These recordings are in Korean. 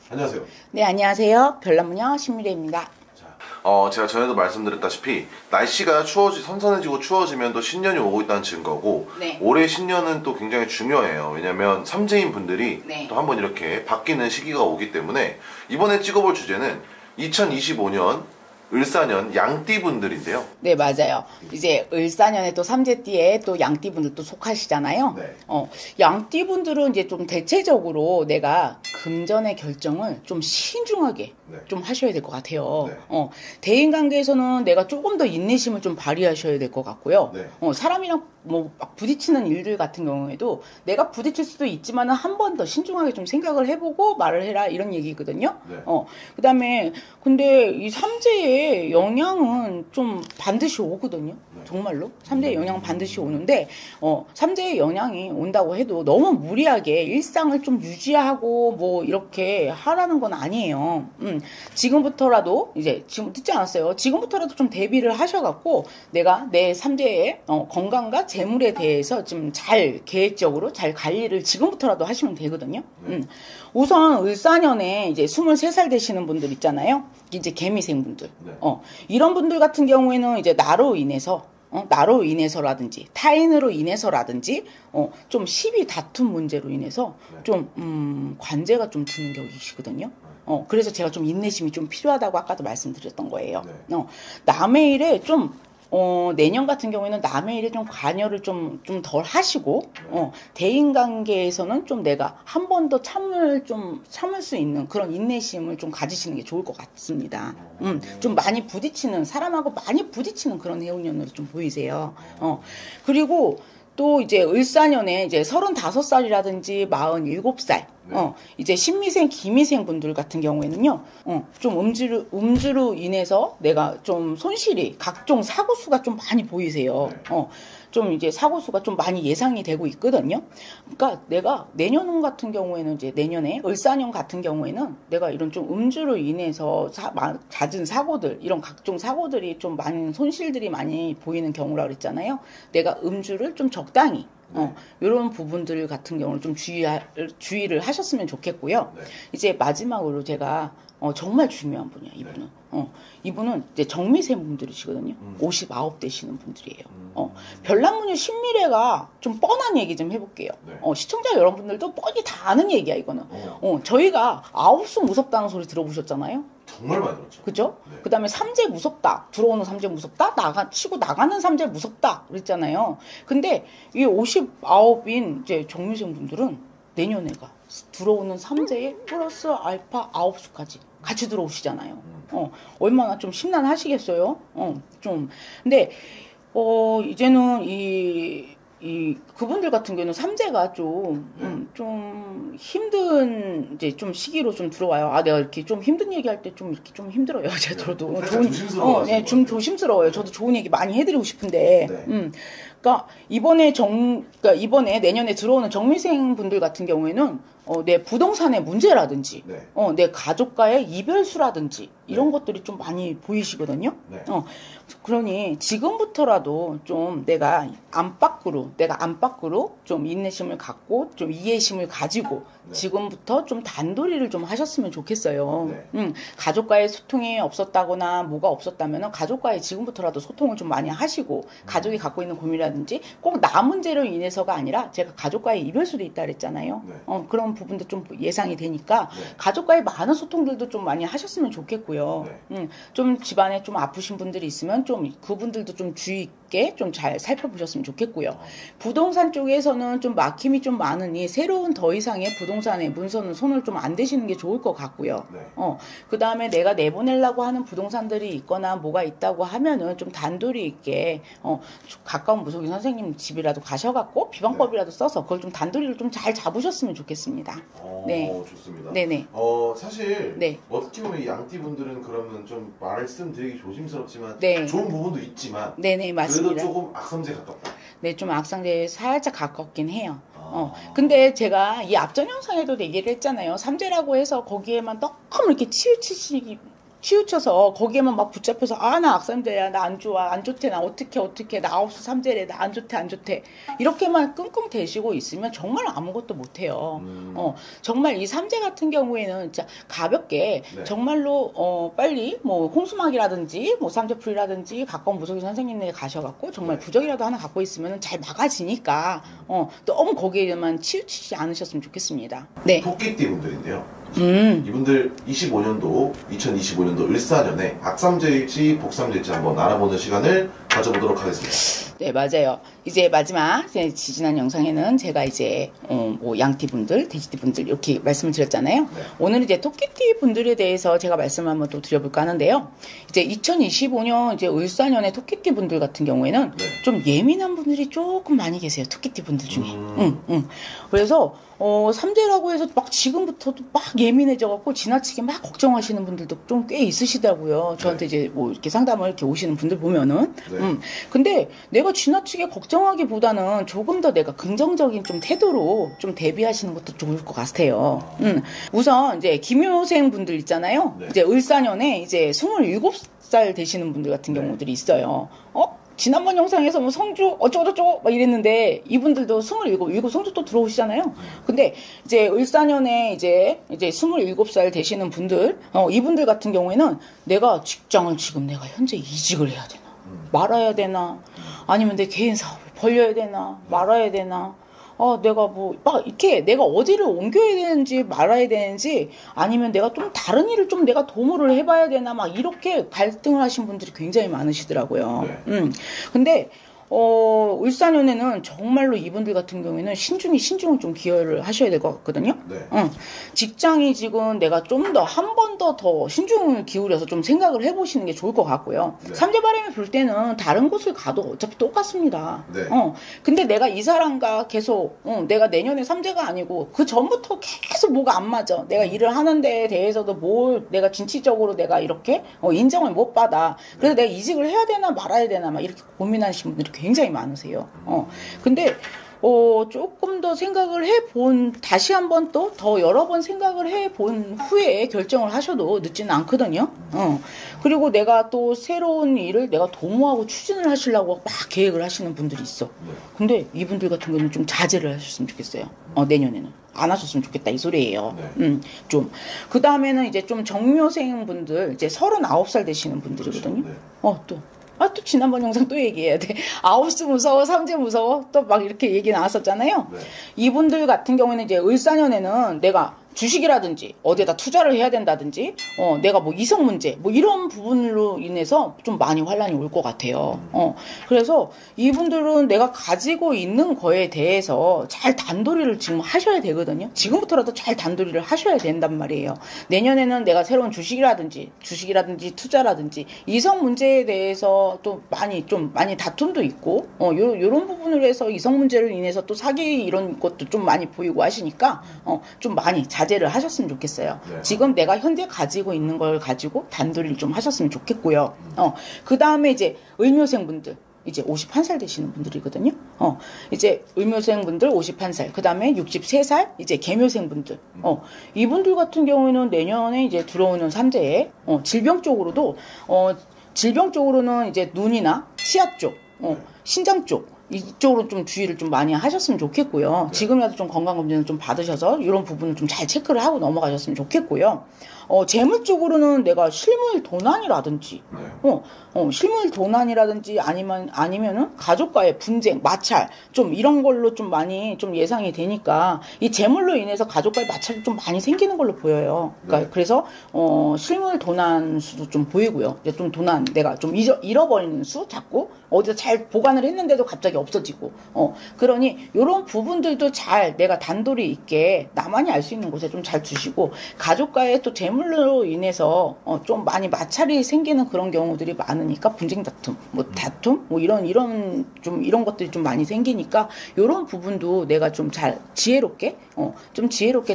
안녕하세요. 네, 안녕하세요. 별남무녀 신미래입니다. 제가 전에도 말씀드렸다시피 날씨가 선선해지고 추워지면 또 신년이 오고 있다는 증거고, 네. 올해 신년은 또 굉장히 중요해요. 왜냐면 삼재인 분들이 네. 또 한번 이렇게 바뀌는 시기가 오기 때문에 이번에 찍어볼 주제는 2025년 을사년 양띠 분들인데요. 네, 맞아요. 이제 을사년에 또 삼재띠에 또 양띠분들도 속하시잖아요. 네. 양띠분들은 이제 좀 대체적으로 내가 금전의 결정을 좀 신중하게 네. 좀 하셔야 될 것 같아요. 네. 대인관계에서는 내가 조금 더 인내심을 좀 발휘하셔야 될 것 같고요. 네. 사람이랑 막 부딪히는 일들 같은 경우에도 내가 부딪힐 수도 있지만은 한 번 더 신중하게 좀 생각을 해보고 말을 해라, 이런 얘기거든요. 네. 그다음에 근데 이 삼재의 영향은 좀 반드시 오거든요. 네. 정말로 삼재의 영향은 반드시 오는데 삼재의 영향이 온다고 해도 너무 무리하게 일상을 좀 유지하고 뭐 이렇게 하라는 건 아니에요. 지금부터라도 이제 지금 듣지 않았어요. 지금부터라도 좀 대비를 하셔갖고 내가 내 삼재의 건강과 재물에 대해서 좀 잘 계획적으로 잘 관리를 지금부터라도 하시면 되거든요. 우선 을사년에 이제 23살 되시는 분들 있잖아요. 이제 개미생 분들. 네. 이런 분들 같은 경우에는 이제 나로 인해서라든지 타인으로 인해서라든지 좀 시비 다툼 문제로 인해서 네. 좀 관제가 좀 드는 격이시거든요. 그래서 제가 좀 인내심이 좀 필요하다고 아까도 말씀드렸던 거예요. 네. 남의 일에 좀 내년 같은 경우에는 남의 일에 좀 관여를 좀 덜 하시고, 대인관계에서는 좀 내가 한 번 더 참을 수 있는 그런 인내심을 좀 가지시는 게 좋을 것 같습니다. 좀 많이 부딪히는, 사람하고 많이 부딪히는 그런 해운년으로 좀 보이세요. 그리고 또 이제 을사년에 이제 35살이라든지 47살, 이제 신미생, 기미생 분들 같은 경우에는요, 좀 음주로 인해서 내가 좀 손실이, 각종 사고수가 좀 많이 보이세요. 좀 이제 사고수가 좀 많이 예상이 되고 있거든요. 그러니까 내가 내년 같은 경우에는 이제 내년에 을사년 같은 경우에는 내가 이런 좀 음주로 인해서 잦은 사고들, 이런 각종 사고들이 좀 많은 손실들이 많이 보이는 경우라 그랬잖아요. 내가 음주를 좀 적당히 이런 부분들 같은 경우는 좀 주의를 하셨으면 좋겠고요. 네. 이제 마지막으로 제가 정말 중요한 분이야, 이분은. 이분은 이제 정미생 분들이시거든요. 59 되시는 분들이에요. 별남무녀 신미래가 좀 뻔한 얘기 좀 해볼게요. 네. 시청자 여러분들도 뻔히 다 아는 얘기야, 이거는. 저희가 아홉수 무섭다는 소리 들어보셨잖아요. 정말 많이 들었죠. 그죠? 네. 그 다음에 삼재 무섭다. 들어오는 삼재 무섭다. 치고 나가는 삼재 무섭다. 그랬잖아요. 근데 이 59인 이제 정미생 분들은 내년에가 들어오는 삼재에 플러스 알파 9수까지 같이 들어오시잖아요. 얼마나 좀 심란하시겠어요? 근데, 이제는 그분들 같은 경우는 삼재가 좀 힘든, 이제 좀 시기로 좀 들어와요. 내가 이렇게 좀 힘든 얘기할 때 좀 이렇게 좀 힘들어요. 저도. 좀 조심스러워요. 저도 좋은 얘기 많이 해드리고 싶은데. 네. 그러니까 이번에 내년에 들어오는 정미생 분들 같은 경우에는 내 부동산의 문제라든지, 네. 내 가족과의 이별수라든지 이런 것들이 좀 많이 보이시거든요. 네. 그러니 지금부터라도 좀 내가 안팎으로 좀 인내심을 갖고 좀 이해심을 가지고 지금부터 좀 단도리를 좀 하셨으면 좋겠어요. 가족과의 소통이 없었다거나 뭐가 없었다면 가족과의 지금부터라도 소통을 좀 많이 하시고, 가족이 갖고 있는 고민이라든지 꼭 나 문제로 인해서가 아니라 제가 가족과의 이별수도 있다 그랬잖아요. 그런 부분도 좀 예상이 되니까 가족과의 많은 소통들도 좀 많이 하셨으면 좋겠고요. 좀 집안에 좀 아프신 분들이 있으면 좀 그분들도 좀 주의 있게 좀 잘 살펴보셨으면 좋겠고요. 부동산 쪽에서는 좀 막힘이 좀 많으니 새로운 더 이상의 부동산에 문서는 손을 좀 안 대시는 게 좋을 것 같고요. 그 다음에 내가 내보내려고 하는 부동산들이 있거나 뭐가 있다고 하면은 좀 단도리 있게 가까운 무속인 선생님 집이라도 가셔갖고 비방법이라도 써서 그걸 좀 단도리를 좀 잘 잡으셨으면 좋겠습니다. 네. 좋습니다. 네네. 사실 어떻게 보면 이 양띠 분들은 그러면 좀 말씀드리기 조심스럽지만 좋은 부분도 있지만 네네, 맞습니다. 그래도 조금 악성제 가깝다. 네, 좀 악성제에 살짝 가깝긴 해요. 근데 제가 이 앞전 영상에도 얘기를 했잖아요. 삼재라고 해서 거기에만 너무 이렇게 치우치시기 치우쳐서 거기에만 막 붙잡혀서 아 나 악삼자야 나 안 좋아 안 좋대 나 어떻게 나 아홉수 삼재래 나 안 좋대 안 좋대 이렇게만 끙끙 대시고 있으면 정말 아무것도 못해요. 정말 이 삼재 같은 경우에는 진짜 가볍게 네. 정말로 빨리 뭐 홍수막이라든지 뭐 삼재풀이라든지 가까운 무속인 선생님네 가셔갖고 정말 네. 부적이라도 하나 갖고 있으면 잘 막아지니까 너무 거기에만 치우치지 않으셨으면 좋겠습니다. 네. 토끼띠 분들인데요. 이분들 2025년도 을사년에 악삼재일지 복삼재일지 한번 알아보는 시간을 가져보도록 하겠습니다. 네, 맞아요. 이제 마지막 이제 지난 영상에는 제가 이제 뭐 양띠 분들, 돼지띠 분들 이렇게 말씀을 드렸잖아요. 네. 오늘 이제 토끼띠 분들에 대해서 제가 말씀을 한번 또 드려볼까 하는데요. 이제 2025년 이제 을사년의 토끼띠 분들 같은 경우에는 네. 좀 예민한 분들이 조금 많이 계세요. 토끼띠 분들 중에. 그래서 삼재라고 해서 막 지금부터도 막 예민해져갖고 지나치게 막 걱정하시는 분들도 좀 꽤 있으시더라고요. 저한테 이제 뭐 이렇게 상담을 이렇게 오시는 분들 보면은. 네. 근데 내가 지나치게 걱정하기보다는 조금 더 내가 긍정적인 좀 태도로 좀 대비하시는 것도 좋을 것 같아요. 우선 이제 김효생 분들 있잖아요. 네. 이제 을사년에 이제 27살 되시는 분들 같은 네. 경우들이 있어요. 지난번 영상에서 뭐 성주 어쩌고저쩌고 막 이랬는데 이분들도 27 성주 또 들어오시잖아요. 근데 이제 을사년에 이제 27살 되시는 분들 이분들 같은 경우에는 내가 직장을 지금 내가 현재 이직을 해야 되나 말아야 되나 아니면 내 개인 사업을 벌려야 되나 말아야 되나 내가 뭐, 막, 이렇게 내가 어디를 옮겨야 되는지 말아야 되는지 아니면 내가 좀 다른 일을 좀 내가 도모를 해봐야 되나 막 이렇게 갈등을 하신 분들이 굉장히 많으시더라고요. 네. 근데, 을사년에는 정말로 이분들 같은 경우에는 신중을 좀 기여를 하셔야 될 것 같거든요. 네. 직장이 지금 내가 좀 더 한 번 더 신중을 기울여서 좀 생각을 해보시는 게 좋을 것 같고요. 네. 삼재바람이 불 때는 다른 곳을 가도 어차피 똑같습니다. 네. 근데 내가 이 사람과 계속 내가 내년에 삼재가 아니고 그 전부터 계속 뭐가 안 맞아. 내가 일을 하는 데에 대해서도 뭘 내가 진취적으로 내가 이렇게 인정을 못 받아. 그래서 내가 이직을 해야 되나 말아야 되나 막 이렇게 고민하시는 분들이 굉장히 많으세요. 근데 조금 더 생각을 다시 한번 또 더 여러 번 생각을 해본 후에 결정을 하셔도 늦지는 않거든요. 그리고 내가 또 새로운 일을 내가 도모하고 추진을 하시려고 막 계획을 하시는 분들이 있어. 네. 근데 이분들 같은 경우는 좀 자제를 하셨으면 좋겠어요. 내년에는. 안 하셨으면 좋겠다 이 소리예요. 네. 좀. 그 다음에는 이제 좀 정묘생 분들, 이제 39살 되시는 분들이거든요. 그렇죠. 네. 또 지난번 영상 또 얘기해야 돼. 아홉수 무서워, 삼재 무서워. 또 막 이렇게 얘기 나왔었잖아요. 네. 이분들 같은 경우에는 이제 을사년에는 내가 주식이라든지 어디에다 투자를 해야 된다든지 내가 뭐 이성 문제 뭐 이런 부분으로 인해서 좀 많이 환란이 올 것 같아요. 그래서 이분들은 내가 가지고 있는 거에 대해서 잘 단도리를 지금 하셔야 되거든요. 지금부터라도 잘 단도리를 하셔야 된단 말이에요. 내년에는 내가 새로운 주식이라든지 투자라든지 이성 문제에 대해서 또 많이 다툼도 있고 요런 부분으로 해서 이성 문제로 인해서 또 사기 이런 것도 좀 많이 보이고 하시니까 좀 많이 자제를 하셨으면 좋겠어요. 네. 지금 내가 현재 가지고 있는 걸 가지고 단도리를 좀 하셨으면 좋겠고요. 그 다음에 이제 을묘생 분들. 이제 51살 되시는 분들이거든요. 이제 을묘생 분들 51살, 그 다음에 63살, 이제 계묘생 분들. 이분들 같은 경우에는 내년에 이제 들어오는 삼재에, 질병 쪽으로는 이제 눈이나 치아 쪽, 신장 쪽, 이쪽으로 좀 주의를 좀 많이 하셨으면 좋겠고요. 지금이라도 좀 건강검진을 좀 받으셔서 이런 부분을 좀 잘 체크를 하고 넘어가셨으면 좋겠고요. 재물 쪽으로는 내가 실물 도난이라든지, 실물 도난이라든지 아니면은 가족과의 분쟁, 마찰, 좀 이런 걸로 좀 많이 좀 예상이 되니까 이 재물로 인해서 가족과의 마찰이 좀 많이 생기는 걸로 보여요. 그러니까 그래서 실물 도난 수도 좀 보이고요. 이제 좀 도난 내가 좀 잃어버리는 수 자꾸 어디서 잘 보관을 했는데도 갑자기 없어지고, 그러니 이런 부분들도 잘 내가 단도리 있게 나만이 알 수 있는 곳에 좀 잘 두시고 가족과의 또 재물로 인해서 좀 많이 마찰이 생기는 그런 경우들이 많으니까 분쟁 다툼, 이런 것들이 좀 많이 생기니까 이런 부분도 내가 좀 잘 지혜롭게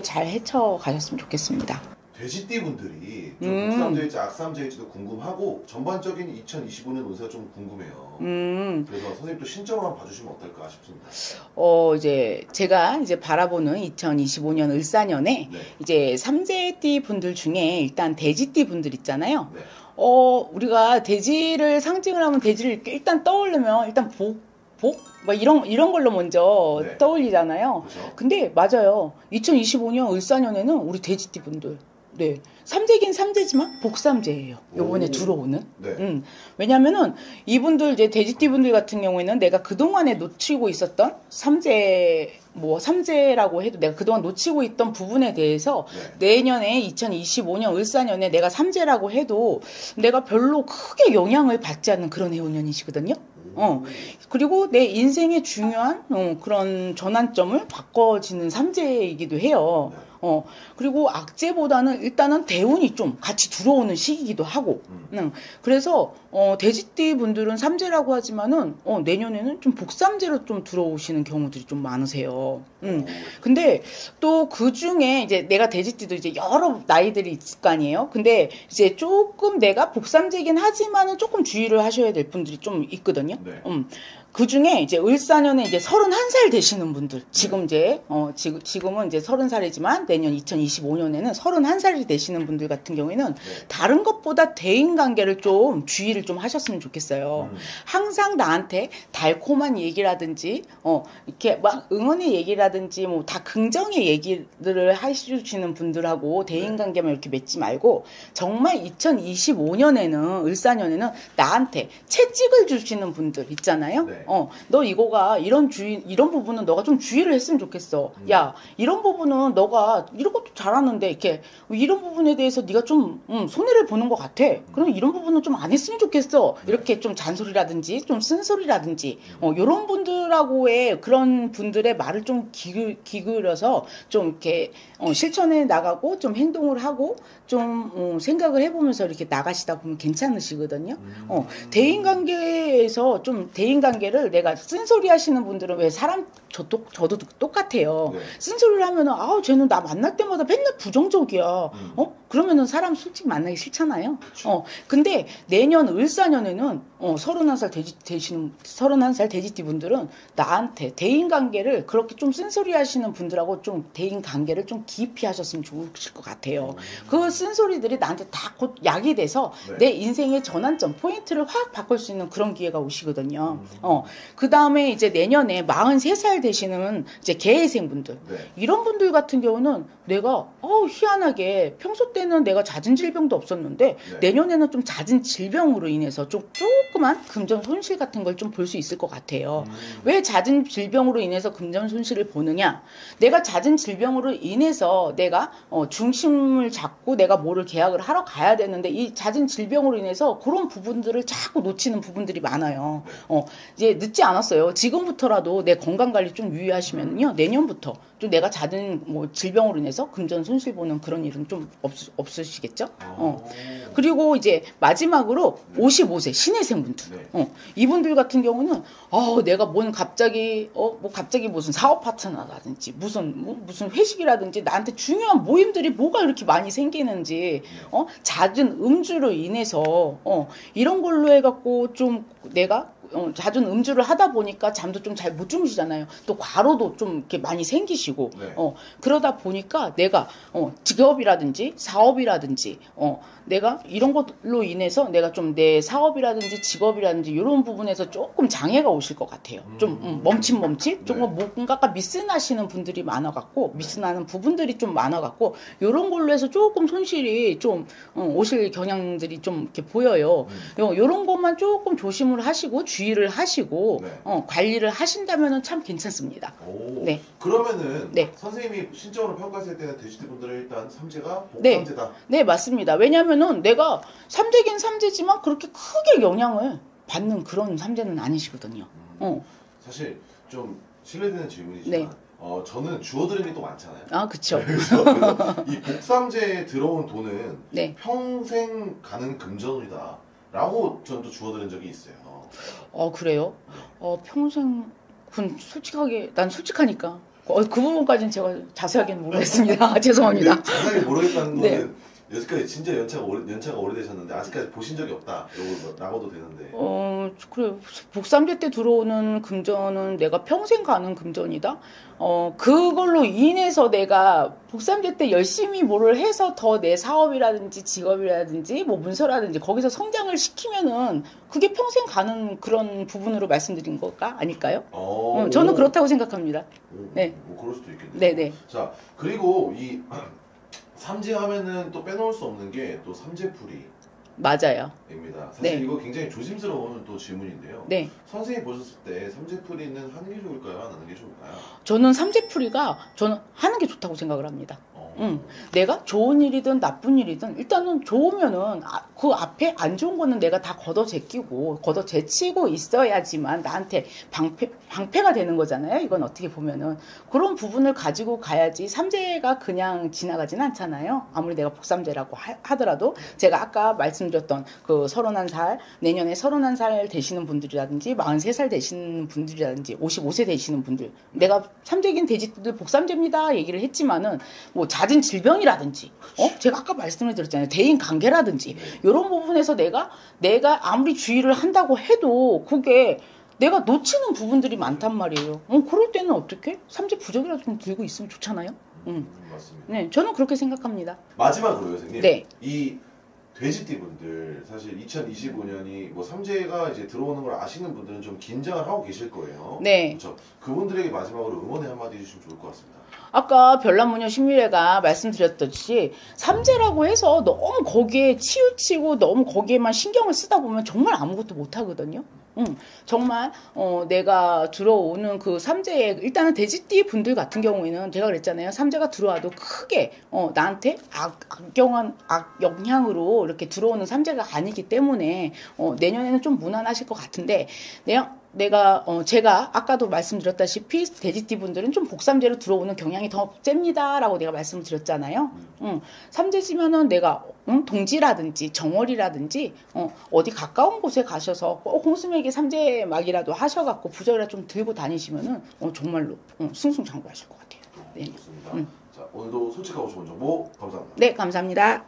잘 헤쳐 가셨으면 좋겠습니다. 돼지띠 분들이 좀 복삼제일지 악삼제일지도 궁금하고 전반적인 2025년 운세가 좀 궁금해요. 그래서 선생님도 신점을 한번 봐주시면 어떨까 싶습니다. 이제 제가 이제 바라보는 2025년 을사년에 네. 이제 삼재띠 분들 중에 일단 돼지띠 분들 있잖아요. 네. 우리가 돼지를 상징을 하면 돼지를 일단 떠올리면 일단 막 이런 걸로 먼저 네. 떠올리잖아요. 그렇죠. 근데 맞아요. 2025년 을사년에는 우리 돼지띠 분들, 네. 삼재긴 삼재지만 복삼재예요. 요번에 오. 들어오는. 네. 왜냐면은 이분들 이제 돼지띠 분들 같은 경우에는 내가 그동안에 놓치고 있었던 삼재라고 해도 내가 그동안 놓치고 있던 부분에 대해서 네. 내년에 2025년 을사년에 내가 삼재라고 해도 내가 별로 크게 영향을 받지 않는 그런 해운년이시거든요. 그리고 내 인생의 중요한 그런 전환점을 바꿔지는 삼재이기도 해요. 그리고 악재보다는 일단은 대운이 좀 같이 들어오는 시기이기도 하고. 그래서 돼지띠 분들은 삼재라고 하지만은 내년에는 좀 복삼재로 좀 들어오시는 경우들이 좀 많으세요. 근데 또 그 중에 이제 내가 돼지띠도 이제 여러 나이들이 있을 거 아니에요. 근데 이제 조금 내가 복삼재긴 하지만은 조금 주의를 하셔야 될 분들이 좀 있거든요. 네. 그 중에 이제 을사년에 이제 31살 되시는 분들, 지금은 이제 30살이지만 내년 2025년에는 31살이 되시는 분들 같은 경우에는 다른 것보다 대인관계를 좀 주의를 좀 하셨으면 좋겠어요. 항상 나한테 달콤한 얘기라든지, 이렇게 막 응원의 얘기라든지, 뭐 다 긍정의 얘기를 해주시는 분들하고 대인관계만 이렇게 맺지 말고, 정말 2025년에는, 을사년에는 나한테 채찍을 주시는 분들 있잖아요. 네. 너 이거가 이런 부분은 너가 좀 주의를 했으면 좋겠어. 야, 이런 부분은 너가 이런 것도 잘하는데 이렇게 이런 부분에 대해서 네가 좀 손해를 보는 것 같아. 그럼 이런 부분은 좀 안 했으면 좋겠어. 이렇게 좀 잔소리라든지 좀 쓴소리라든지 이런 분들하고의 그런 분들의 말을 좀 기울여서 좀 이렇게 실천해 나가고 좀 행동을 하고 좀 생각을 해보면서 이렇게 나가시다 보면 괜찮으시거든요. 대인관계에서 좀 대인관계를 내가 쓴소리 하시는 분들은 왜 저도 똑같아요. 네. 쓴소리를 하면은 쟤는 나 만날 때마다 맨날 부정적이야. 그러면은 사람 솔직히 만나기 싫잖아요. 근데 내년 을사년에는 31살 돼지띠 분들은 나한테 대인관계를 그렇게 좀 쓴소리 하시는 분들하고 좀 대인관계를 좀 깊이 하셨으면 좋으실 것 같아요. 그 쓴소리들이 나한테 다 곧 약이 돼서 내 인생의 전환점 포인트를 확 바꿀 수 있는 그런 기회가 오시거든요. 그 다음에 이제 내년에 43살 되시는 이제 개해생 분들, 이런 분들 같은 경우는 내가 희한하게 평소 때는 내가 잦은 질병도 없었는데 내년에는 좀 잦은 질병으로 인해서 좀 조그만 금전 손실 같은 걸 좀 볼 수 있을 것 같아요. 왜 잦은 질병으로 인해서 금전 손실을 보느냐? 내가 잦은 질병으로 인해서 내가 중심을 잡고 내가 뭐를 계약을 하러 가야 되는데 이 잦은 질병으로 인해서 그런 부분들을 자꾸 놓치는 부분들이 많아요. 이제 늦지 않았어요. 지금부터라도 내 건강 관리 좀 유의하시면요. 내년부터 좀 내가 잦은 질병으로 인해서 금전 손실 보는 그런 일은 좀 없으시겠죠? 그리고 이제 마지막으로 55세 신혜생 분들. 이분들 같은 경우는 내가 갑자기 무슨 사업 파트너라든지 무슨 회식이라든지 나한테 중요한 모임들이 뭐가 이렇게 많이 생기는지 잦은 음주로 인해서 이런 걸로 해갖고 좀 내가 잦은 음주를 하다 보니까 잠도 좀 잘 못 주무시잖아요. 또 과로도 좀 이렇게 많이 생기시고 그러다 보니까 내가 직업이라든지 사업이라든지 내가 이런 것로 인해서 내가 좀 내 사업이라든지 직업이라든지 이런 부분에서 조금 장애가 오실 것 같아요. 좀 멈칫 조금 뭔가가 미스나시는 분들이 많아갖고 미스나는 부분들이 좀 많아갖고 이런 걸로 해서 조금 손실이 좀 오실 경향들이 좀 이렇게 보여요. 이런 것만 조금 조심을 하시고 주의를 하시고 관리를 하신다면은 참 괜찮습니다. 네. 그러면은 선생님이 신점으로 평가했을 때는 돼지띠 분들은 일단 삼재가 복삼재다. 네, 맞습니다. 왜냐면은 내가 삼재긴 삼재지만 그렇게 크게 영향을 받는 그런 삼재는 아니시거든요. 사실 좀 실례되는 질문이지만 저는 주워들은 게 또 많잖아요. 그쵸. 그래서 이 복삼재에 들어온 돈은 평생 가는 금전이다 라고 저는 또 주워들은 적이 있어요. 그래요? 평생 솔직하게 난 솔직하니까 그 부분까지는 제가 자세하게는 모르겠습니다. 죄송합니다. 자세하게 모르겠다는 거는 여기까지 진짜 연차가 오래되셨는데 아직까지 보신 적이 없다. 라고도 되는데. 그래. 복삼재 때 들어오는 금전은 내가 평생 가는 금전이다. 그걸로 인해서 내가 복삼재 때 열심히 뭐를 해서 더 내 사업이라든지 직업이라든지 뭐 문서라든지 거기서 성장을 시키면은 그게 평생 가는 그런 부분으로 말씀드린 걸까? 아닐까요? 저는 그렇다고 생각합니다. 네. 뭐 그럴 수도 있겠네요. 네네. 자, 그리고 이 삼재 하면은 또 빼놓을 수 없는 게 또 삼재풀이. 맞아요. 입니다. 사실 네. 이거 굉장히 조심스러운 또 질문인데요. 네. 선생님이 보셨을 때 삼재풀이는 하는 게 좋을까요? 안 하는 게 좋을까요? 저는 삼재풀이가 저는 하는 게 좋다고 생각을 합니다. 내가 좋은 일이든 나쁜 일이든 일단은 좋으면은 그 앞에 안 좋은 거는 내가 다 걷어제치고 있어야지만 나한테 방패가 되는 거잖아요. 이건 어떻게 보면은 그런 부분을 가지고 가야지 삼재가 그냥 지나가진 않잖아요. 아무리 내가 복삼재라고 하더라도 제가 아까 말씀드렸던 그 31살 내년에 31살 되시는 분들이라든지 43살 되시는 분들이라든지 55세 되시는 분들 내가 삼재긴 돼지들 복삼재입니다 얘기를 했지만은 뭐 잦은 질병이라든지, 제가 아까 말씀을 드렸잖아요. 대인 관계라든지, 이런 부분에서 내가 아무리 주의를 한다고 해도 그게 내가 놓치는 부분들이 많단 말이에요. 그럴 때는 어떻게? 삼재 부적이라도 좀 들고 있으면 좋잖아요. 맞습니다. 네, 저는 그렇게 생각합니다. 마지막으로 선생님, 네. 이 돼지띠분들 사실 2025년이 뭐 삼재가 이제 들어오는 걸 아시는 분들은 좀 긴장을 하고 계실 거예요. 네. 그렇죠. 그분들에게 마지막으로 응원의 한마디 해주시면 좋을 것 같습니다. 아까 별난무녀 신미래가 말씀드렸듯이 삼재라고 해서 너무 거기에 치우치고 너무 거기에만 신경을 쓰다 보면 정말 아무것도 못 하거든요. 정말 내가 들어오는 그 삼재에 일단은 돼지띠 분들 같은 경우에는 제가 그랬잖아요. 삼재가 들어와도 크게 나한테 악영향으로 이렇게 들어오는 삼재가 아니기 때문에 내년에는 좀 무난하실 것 같은데 제가 아까도 말씀드렸다시피 돼지띠 분들은 좀 복삼재로 들어오는 경향이 더 셉니다라고 내가 말씀을 드렸잖아요. 삼재지면은 내가 동지라든지 정월이라든지 어디 가까운 곳에 가셔서 꼭 홍수맥이 삼재막이라도 하셔갖고 부적이라 좀 들고 다니시면은 정말로 승승장구하실 것 같아요. 네. 좋습니다. 자, 오늘도 솔직하고 좋은 정보 감사합니다. 네, 감사합니다.